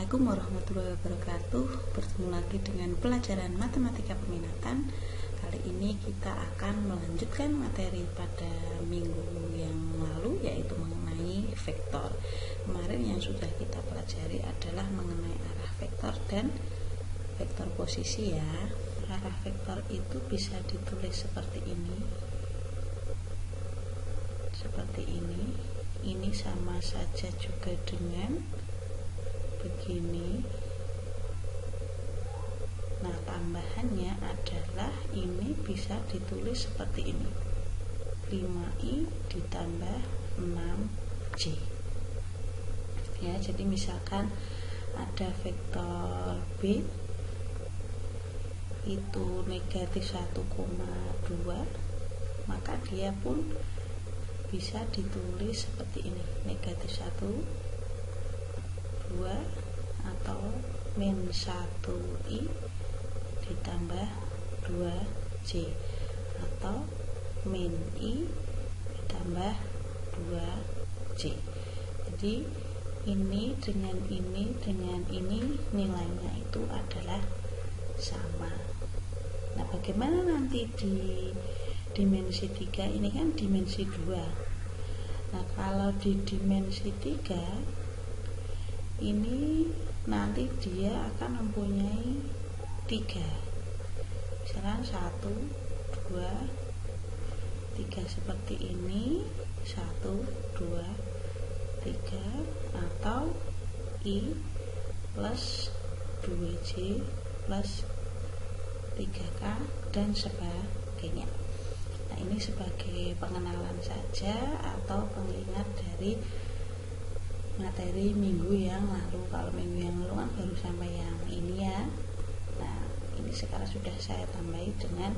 Assalamualaikum warahmatullahi wabarakatuh. Bertemu lagi dengan pelajaran matematika peminatan. Kali ini kita akan melanjutkan materi pada minggu yang lalu, yaitu mengenai vektor. Kemarin yang sudah kita pelajari adalah mengenai arah vektor dan vektor posisi ya. Arah vektor itu bisa ditulis seperti ini. Seperti ini. Ini sama saja juga dengan begini. Nah, tambahannya adalah ini bisa ditulis seperti ini, 5i ditambah 6j ya. Jadi misalkan ada vektor b itu negatif 1,2, maka dia pun bisa ditulis seperti ini, negatif 1, 2 atau min 1i ditambah 2j atau min i ditambah 2j. Jadi ini dengan ini nilainya itu adalah sama. Nah, bagaimana nanti di dimensi 3? Ini kan dimensi 2. Nah, kalau di dimensi 3 ini nanti dia akan mempunyai 3, misalkan 1, 2, 3 seperti ini, 1, 2, 3 atau i plus 2j plus 3k dan sebagainya. Nah, ini sebagai pengenalan saja atau pengingat dari materi minggu yang lalu. Kalau minggu yang lalu kan baru sampai yang ini ya. Nah, ini sekarang sudah saya tambahi dengan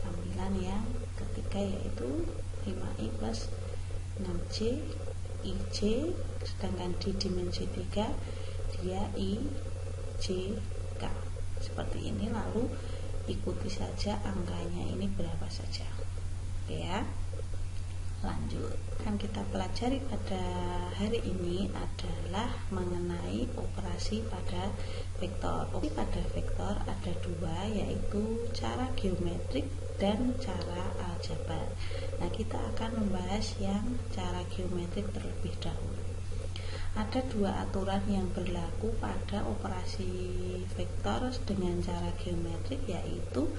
tampilan yang ketiga, yaitu 5i plus 6j ij, sedangkan di dimensi 3 dia i j k seperti ini. Lalu ikuti saja angkanya ini berapa saja. Oke ya, lanjut. Yang kita pelajari pada hari ini adalah mengenai operasi pada vektor. Pada vektor ada dua, yaitu cara geometrik dan cara aljabar. Nah, kita akan membahas yang cara geometrik terlebih dahulu. Ada dua aturan yang berlaku pada operasi vektor dengan cara geometrik, yaitu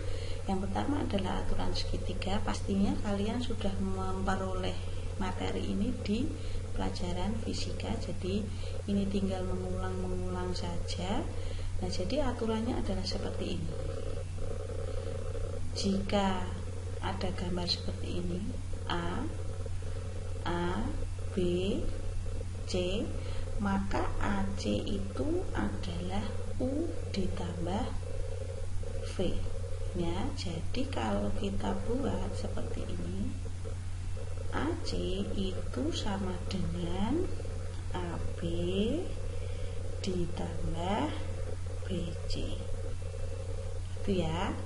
yang pertama adalah aturan segitiga. Pastinya kalian sudah memperoleh materi ini di pelajaran fisika, jadi ini tinggal mengulang saja. Nah, jadi aturannya adalah seperti ini. Jika ada gambar seperti ini, A, B, C, maka AC itu adalah U ditambah V ya. Jadi kalau kita buat seperti ini, AC itu sama dengan AB ditambah BC, itu ya,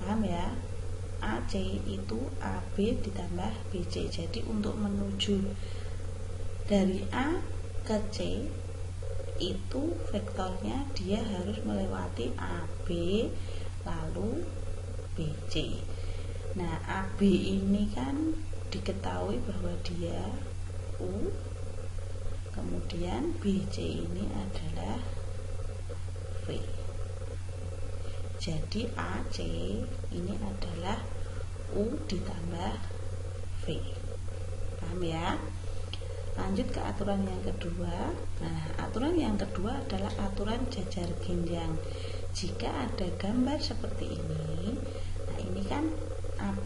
paham ya? AC itu AB ditambah BC. Jadi untuk menuju dari A ke C itu vektornya dia harus melewati AB lalu BC. Nah, AB ini kan diketahui bahwa dia U, kemudian BC ini adalah V. Jadi AC ini adalah U ditambah V. Paham ya? Lanjut ke aturan yang kedua. Nah, aturan yang kedua adalah aturan jajar genjang. Jika ada gambar seperti ini, nah ini kan AB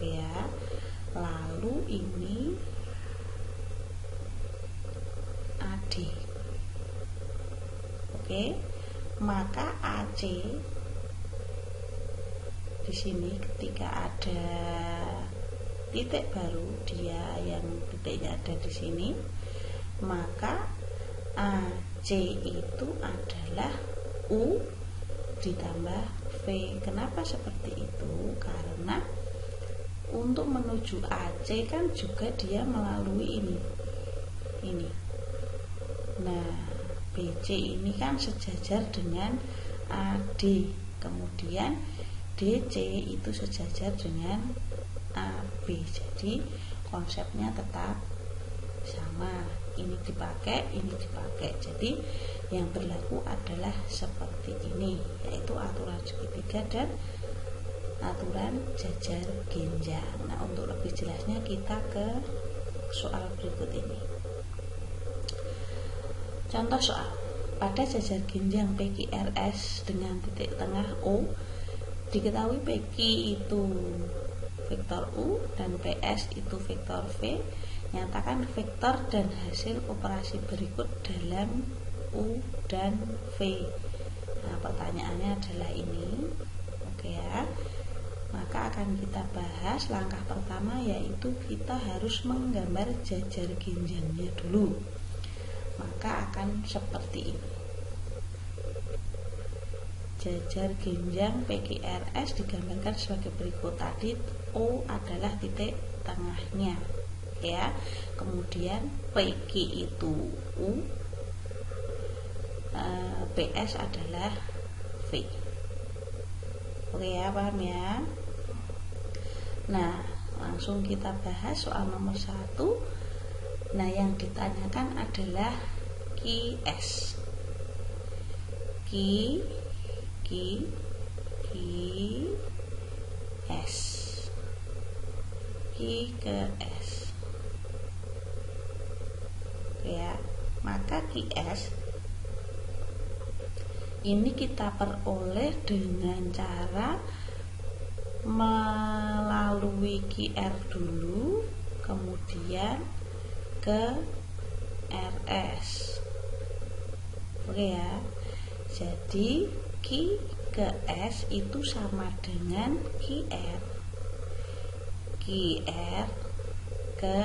ya, lalu ini AD. Oke, maka AC di sini ketika ada titik baru, dia yang titiknya ada di sini, maka AC itu adalah U ditambah V. Kenapa seperti itu? Karena untuk menuju AC kan juga dia melalui ini. Nah, BC ini kan sejajar dengan AD, kemudian DC itu sejajar dengan AB. Jadi konsepnya tetap sama, ini dipakai, ini dipakai. Jadi yang berlaku adalah seperti ini, yaitu aturan segitiga dan aturan jajar genjang. Nah, untuk lebih jelasnya kita ke soal berikut ini. Contoh soal, pada jajar genjang PQRS dengan titik tengah O, diketahui PQ itu vektor U dan PS itu vektor V. Nyatakan vektor dan hasil operasi berikut dalam U dan V. Nah, pertanyaannya adalah ini. Oke ya. Maka akan kita bahas langkah pertama, yaitu kita harus menggambar jajar genjangnya dulu. Maka akan seperti ini. Jajar genjang PQRS digambarkan sebagai berikut. Tadi O adalah titik tengahnya, ya. Kemudian PQ itu U, PS adalah V. Oke ya, paham ya? Nah, langsung kita bahas soal nomor 1. Nah, yang ditanyakan adalah QS. S. Q ke S. Oke ya, maka QS ini kita peroleh dengan cara melalui QR dulu, kemudian ke RS. Oke ya. Jadi Q ke S itu sama dengan QR. QR ke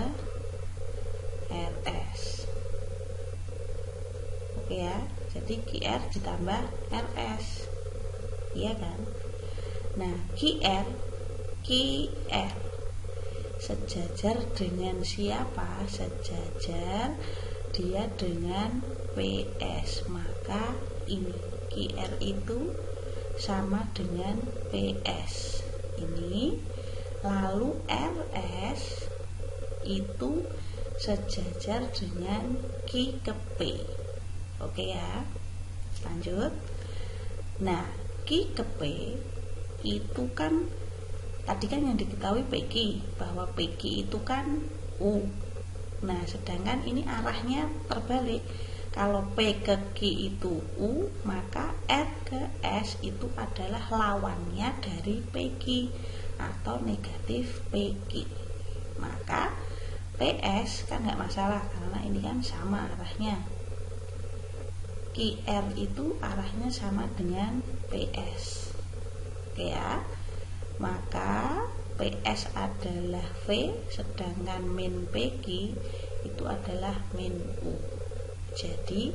RS. Oke ya. Jadi QR ditambah RS. Iya kan? Nah, QR sejajar dengan siapa? Sejajar dia dengan PS. Maka ini QR itu sama dengan PS ini. Lalu RS itu sejajar dengan Q ke P. Oke ya, lanjut. Nah, Q ke P itu kan tadi kan yang diketahui PQ, bahwa PQ itu kan U. Nah, sedangkan ini arahnya terbalik. Kalau P ke Q itu U, maka R ke S itu adalah lawannya dari PQ atau negatif PQ. Maka PS kan nggak masalah karena ini kan sama arahnya. QR itu arahnya sama dengan PS. Oke ya. Maka PS adalah V, sedangkan min PQ itu adalah min U. Jadi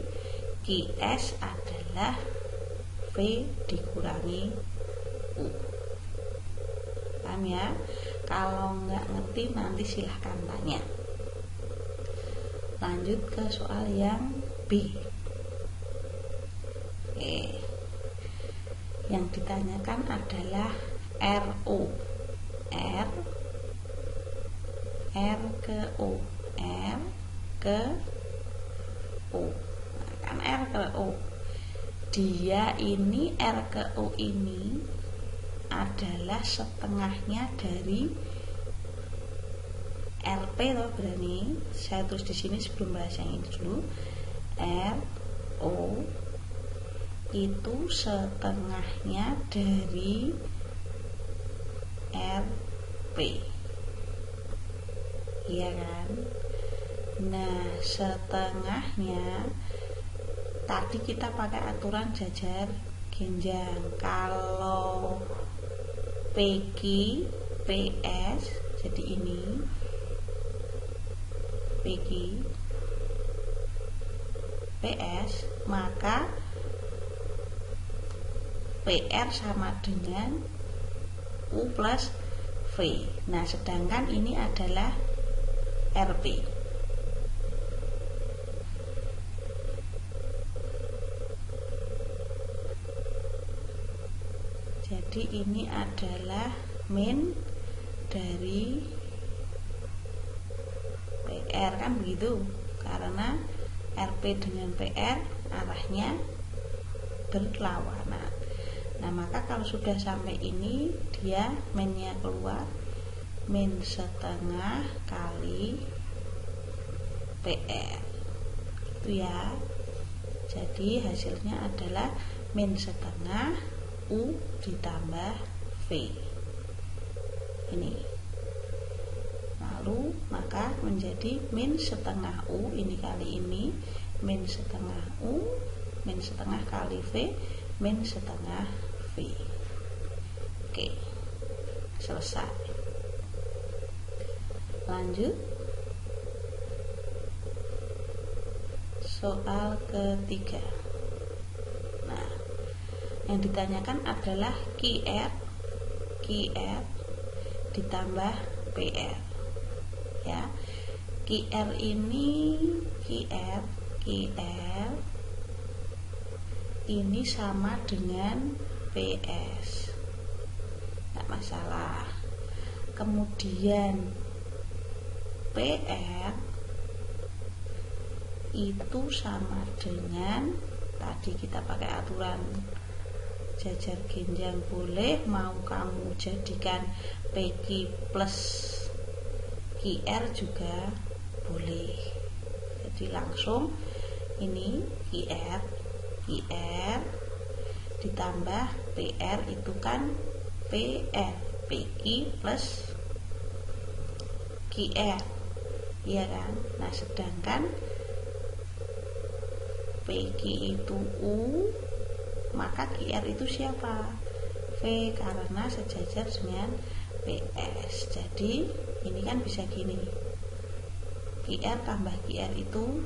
QS adalah V dikurangi U. Paham ya? Kalau nggak ngerti nanti silahkan tanya. Lanjut ke soal yang B. Oke. Yang ditanyakan adalah RO. R ke O. R ke O. Nah, kan R ke O. Dia ini R ke O ini adalah setengahnya dari RP loh, berani. Saya tulis di sini sebelum bahas yang ini dulu. RO itu setengahnya dari RP. Iya kan? Nah, setengahnya tadi kita pakai aturan jajar genjang. Kalau PQ PS, jadi ini PQ PS, maka PR sama dengan U plus V. Nah, sedangkan ini adalah RP. Jadi ini adalah min dari PR, kan begitu, karena RP dengan PR arahnya berlawanan. Nah, maka kalau sudah sampai ini, dia minnya keluar, min setengah kali PR itu ya. Jadi hasilnya adalah min setengah U ditambah V ini. Lalu maka menjadi min setengah U, ini kali ini min setengah U, min setengah kali V, min setengah V. Oke, selesai. Lanjut soal ketiga. Nah, yang ditanyakan adalah QR ditambah PR ya. QR ini ini sama dengan PS, nggak masalah. Kemudian PR itu sama dengan, tadi kita pakai aturan jajar genjang boleh, mau kamu jadikan PQ plus QR juga boleh. Jadi langsung ini QR ditambah PR itu kan PR, PQ plus QR, iya kan? Nah, sedangkan PQ itu U, maka QR itu siapa? V, karena sejajar dengan PS. Jadi ini kan bisa gini, QR tambah QR itu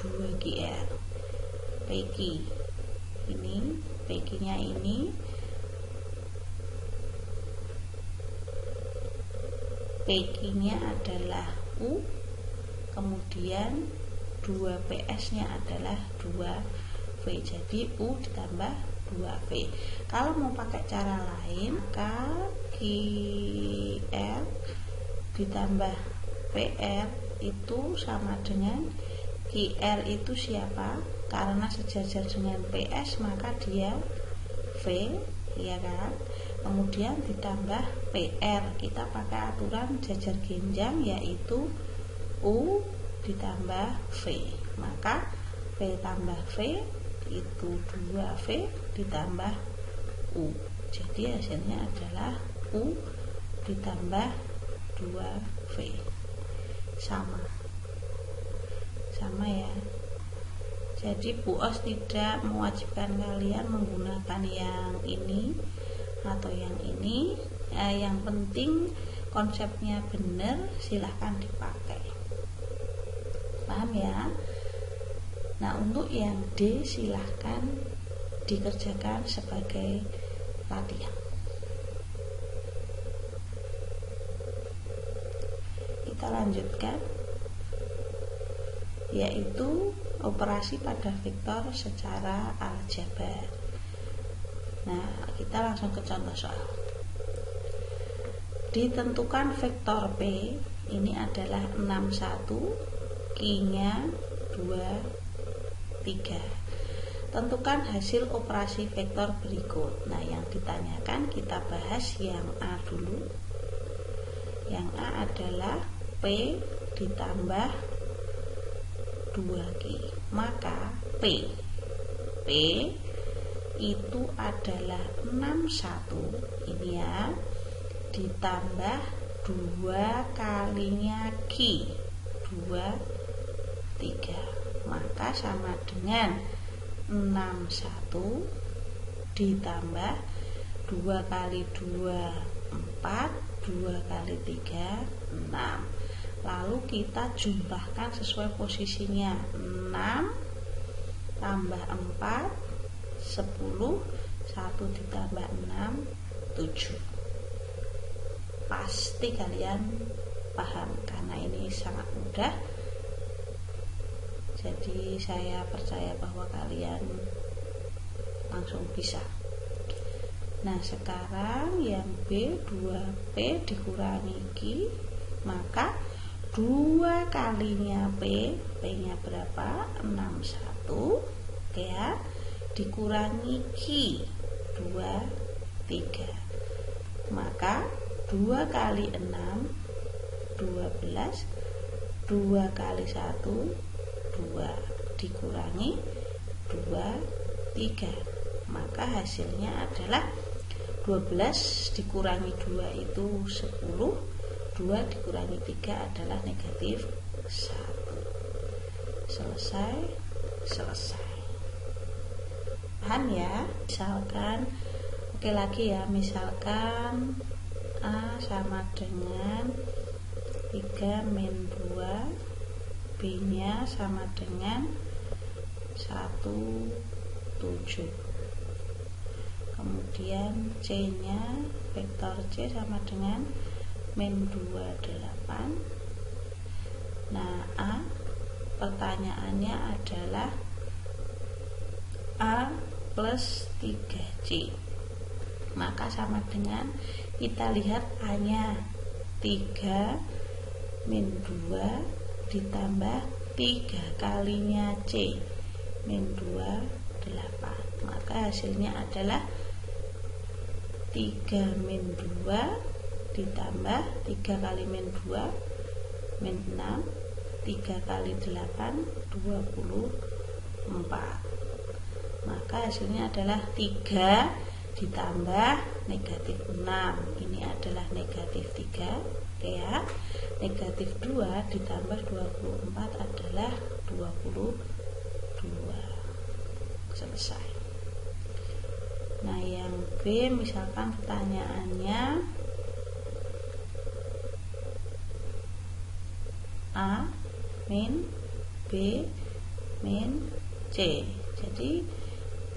2QR. PQ ini, PQ nya ini, PQ nya adalah U, kemudian 2 PS nya adalah 2V. Jadi U ditambah 2V. Kalau mau pakai cara lain, maka QR ditambah PR itu sama dengan QR itu siapa? Karena sejajar dengan PS maka dia V, ya kan? Kemudian ditambah PR, kita pakai aturan jajar genjang yaitu U ditambah V, maka V tambah V itu 2V ditambah U. Jadi hasilnya adalah U ditambah 2V. Sama ya. Jadi Bu Os tidak mewajibkan kalian menggunakan yang ini atau yang ini. Yang penting konsepnya benar, silahkan dipakai. Paham ya? Nah, untuk yang D silahkan dikerjakan sebagai latihan. Kita lanjutkan, yaitu operasi pada vektor secara aljabar. Nah, kita langsung ke contoh soal. Ditentukan vektor P ini adalah 61, Q-nya 2, 3. Tentukan hasil operasi vektor berikut. Nah, yang ditanyakan kita bahas yang A dulu. Yang A adalah P ditambah 2Q. Maka P itu adalah 61 ini ya, ditambah 2 kalinya Q 2, 3, maka sama dengan 61 ditambah 2 kali 2 4, 2 kali 3 6. Lalu kita jumlahkan sesuai posisinya, 6 tambah 4 10, 1 ditambah 6 7. Pasti kalian paham karena ini sangat mudah. Jadi saya percaya bahwa kalian langsung bisa. Nah sekarang yang B 2P dikurangi Q, maka 2 kalinya P nya berapa? 61, oke ya, dikurangi Q 2, 3, maka 2 kali 6 12, 2 kali 1 2, dikurangi 2, 3, maka hasilnya adalah 12 dikurangi 2 itu 10, 2 dikurangi 3 adalah negatif 1. Selesai. Paham ya? Misalkan, oke lagi ya, misalkan A sama dengan 3 min 2, B nya sama dengan 1, 7, kemudian C nya, vektor C sama dengan min 2, 8. Nah A, pertanyaannya adalah A plus 3C, maka sama dengan kita lihat A nya 3 min 2 ditambah 3 kalinya C min 2, 8, maka hasilnya adalah 3 min 2 ditambah 3 kali min 2 min 6, 3 kali 8 24, maka hasilnya adalah 3 ditambah negatif 6, ini adalah negatif 3, oke ya. Negatif 2 ditambah 24 adalah 22. Selesai. Nah yang B, misalkan pertanyaannya A min B min C. Jadi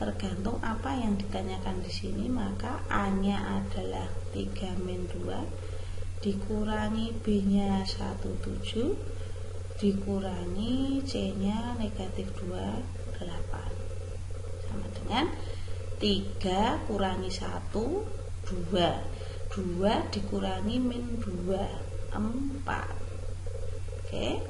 tergantung apa yang ditanyakan di sini, maka A nya adalah 3 min 2 dikurangi B nya 17 dikurangi C nya negatif 2, 8, sama dengan 3 kurangi 1 2, 2 dikurangi min 2, 4, oke.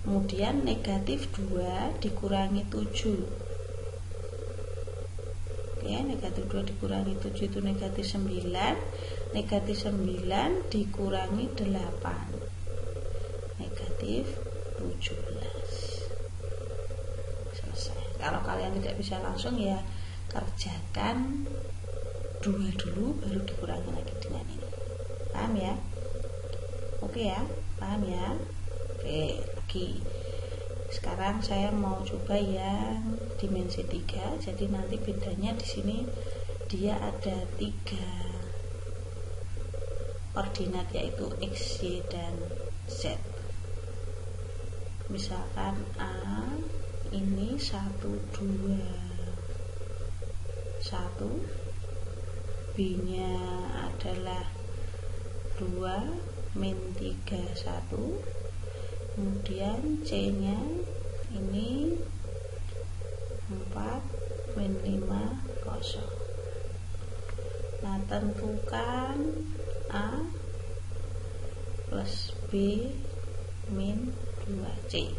Kemudian negatif 2 dikurangi 7, ya, negatif 2 dikurangi 7 itu negatif 9, negatif 9 dikurangi 8, negatif 17. Selesai. Kalau kalian tidak bisa langsung ya kerjakan 2 dulu baru dikurangi lagi dengan ini. Paham ya? Oke ya, paham ya? Oke, lagi. Sekarang saya mau coba yang dimensi 3. Jadi nanti bedanya di sini dia ada 3 koordinat, yaitu X, Y, dan Z. Misalkan A ini 1, 2, 1, B nya adalah 2 min 3, 1, kemudian C nya ini 4 min 5, 0. Nah tentukan A plus B min 2C,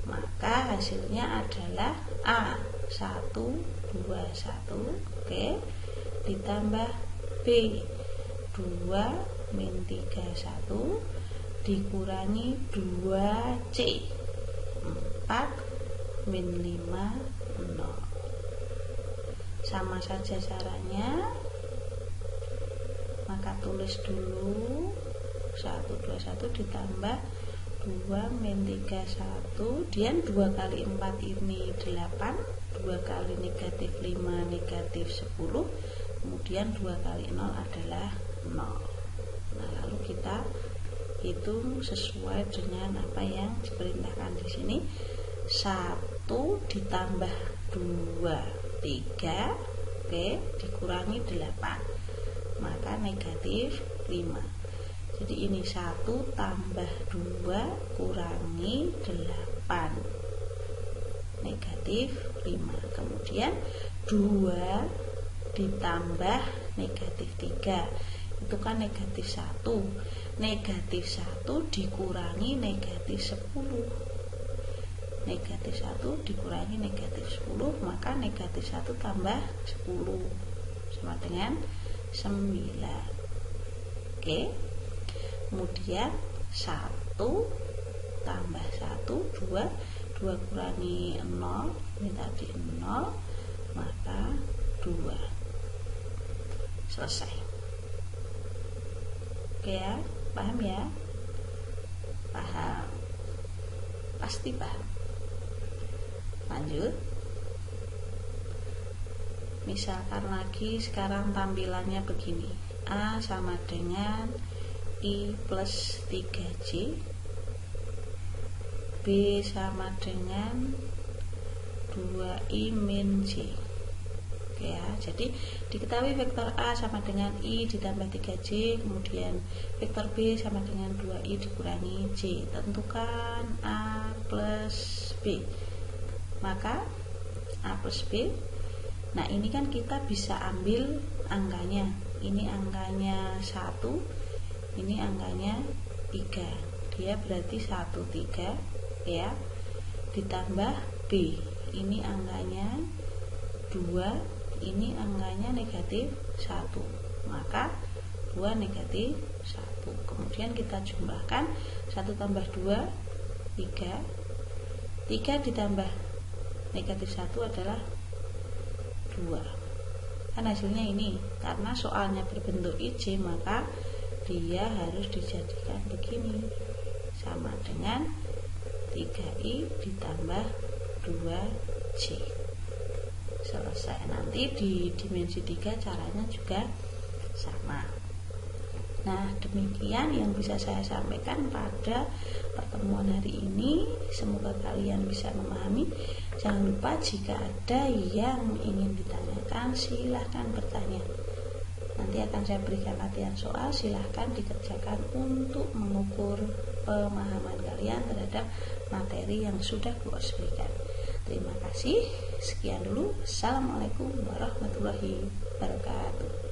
maka hasilnya adalah A 1, 2, 1, oke, ditambah B 2 min 3, 1 dikurangi 2C 4 min 5, 0. Sama saja caranya, maka tulis dulu 1, 2, 1 ditambah 2 min 3, 1, kemudian 2 kali 4 ini 8, 2 kali negatif 5 negatif 10, kemudian 2 kali 0 adalah 0. Nah lalu kita hitung sesuai dengan apa yang diperintahkan di sini. 1 ditambah 2, 3, oke, dikurangi 8, maka negatif 5. Jadi ini 1 tambah 2 kurangi 8, negatif 5. Kemudian 2 ditambah negatif 3, itu kan negatif 1. Negatif 1 dikurangi negatif 10. Negatif 1 dikurangi negatif 10, maka negatif 1 tambah 10 sama dengan 9. Oke. Kemudian 1 tambah 1 2 kurangi 0, ini tadi 0, maka 2. Selesai. Oke ya, paham ya? Paham. Pasti paham. Lanjut. Misalkan lagi sekarang tampilannya begini. A sama dengan I plus 3J, B sama dengan 2I min J. Oke ya, jadi diketahui vektor A sama dengan I ditambah 3J, kemudian vektor B sama dengan 2I dikurangi J. Tentukan A plus B. Maka A plus B, nah ini kan kita bisa ambil angkanya. Ini angkanya 1, ini angkanya 3. Dia berarti 1, 3 ya. Ditambah B, ini angkanya 2, ini angkanya negatif 1, maka 2 negatif 1. Kemudian kita jumlahkan 1 tambah 2 3, 3 ditambah negatif 1 adalah 2. Kan hasilnya ini, karena soalnya berbentuk IJ, maka dia harus dijadikan begini, sama dengan 3I ditambah 2J. Selesai. Nanti di dimensi 3 caranya juga sama. Nah, demikian yang bisa saya sampaikan pada pertemuan hari ini. Semoga kalian bisa memahami. Jangan lupa jika ada yang ingin ditanyakan, silahkan bertanya. Nanti akan saya berikan latihan soal, silahkan dikerjakan untuk mengukur pemahaman kalian terhadap materi yang sudah Bos berikan. Terima kasih. Sekian dulu. Assalamualaikum warahmatullahi wabarakatuh.